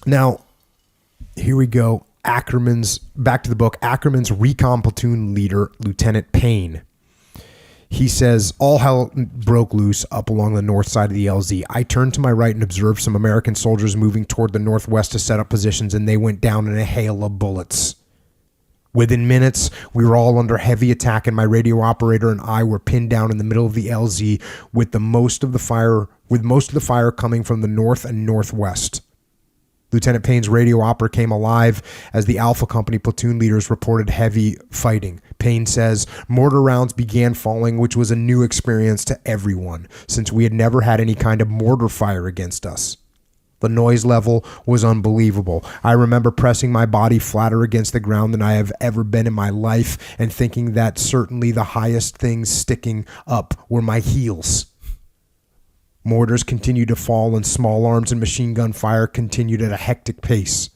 Now, here we go. Back to the book, Ackerman's recon platoon leader, Lieutenant Payne. He says, all hell broke loose up along the north side of the LZ. I turned to my right and observed some American soldiers moving toward the northwest to set up positions, and they went down in a hail of bullets. Within minutes, we were all under heavy attack, and my radio operator and I were pinned down in the middle of the LZ with most of the fire coming from the north and northwest. Lieutenant Payne's radio operator came alive as the Alpha Company platoon leaders reported heavy fighting. Payne says, mortar rounds began falling, which was a new experience to everyone, since we had never had any kind of mortar fire against us. The noise level was unbelievable. I remember pressing my body flatter against the ground than I have ever been in my life, and thinking that certainly the highest things sticking up were my heels. Mortars continued to fall, and small arms and machine gun fire continued at a hectic pace.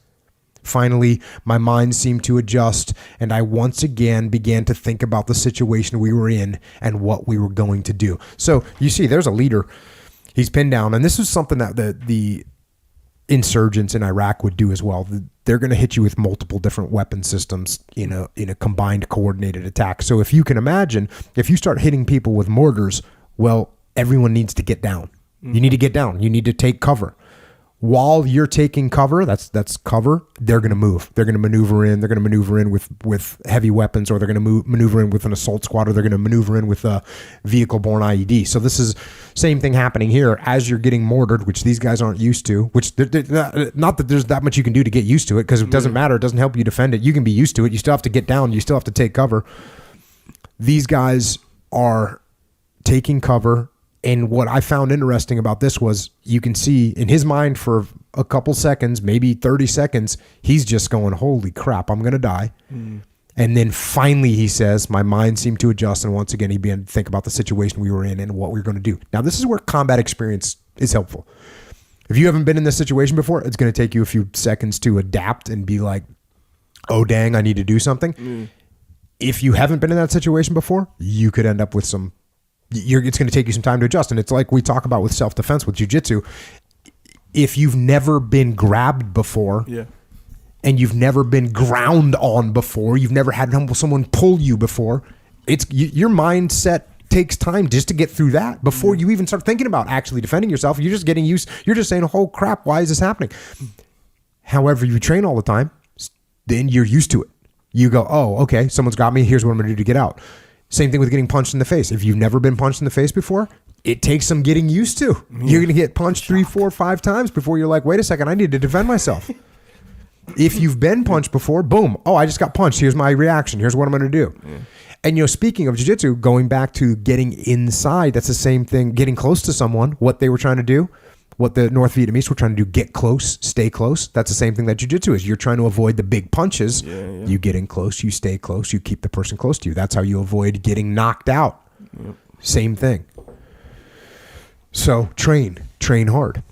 Finally, my mind seemed to adjust, and I once again began to think about the situation we were in and what we were going to do. So you see, there's a leader. He's pinned down, and this is something that the insurgents in Iraq would do as well. They're going to hit you with multiple different weapon systems in a combined coordinated attack. So if you can imagine, if you start hitting people with mortars, well, everyone needs to get down. You need to get down. You need to take cover. While you're taking cover, that's cover, they're going to move. They're going to maneuver in. They're going to maneuver in with heavy weapons, or they're going to maneuver in with an assault squad, or they're going to maneuver in with a vehicle-borne IED. So this is same thing happening here as you're getting mortared, which these guys aren't used to, which not that there's that much you can do to get used to it, because it doesn't matter. It doesn't help you defend it. You can be used to it. You still have to get down. You still have to take cover. These guys are taking cover. And what I found interesting about this was you can see in his mind for a couple seconds, maybe 30 seconds, he's just going, holy crap, I'm going to die. And then finally he says, my mind seemed to adjust. And once again, he began to think about the situation we were in and what we were going to do. Now, this is where combat experience is helpful. If you haven't been in this situation before, it's going to take you a few seconds to adapt and be like, oh, dang, I need to do something. If you haven't been in that situation before, you could end up with some it's going to take you some time to adjust. And it's like we talk about with self-defense with jiu-jitsu. If you've never been grabbed before, and you've never been ground on before, you've never had someone pull you before, your mindset takes time just to get through that before you even start thinking about actually defending yourself. You're just getting used. You're just saying, oh crap, why is this happening? However, you train all the time, then you're used to it. You go, oh, okay, someone's got me. Here's what I'm going to do to get out. Same thing with getting punched in the face. If you've never been punched in the face before, it takes some getting used to. You're going to get punched 3, 4, 5 times before you're like, wait a second, I need to defend myself. If you've been punched before, boom, oh, I just got punched. Here's my reaction. Here's what I'm going to do. And, speaking of jiu-jitsu, going back to getting inside, that's the same thing, getting close to someone, what they were trying to do, what the North Vietnamese were trying to do, get close, stay close. That's the same thing that jiu-jitsu is. You're trying to avoid the big punches. You get in close, you stay close, you keep the person close to you. That's how you avoid getting knocked out. Same thing. So train hard.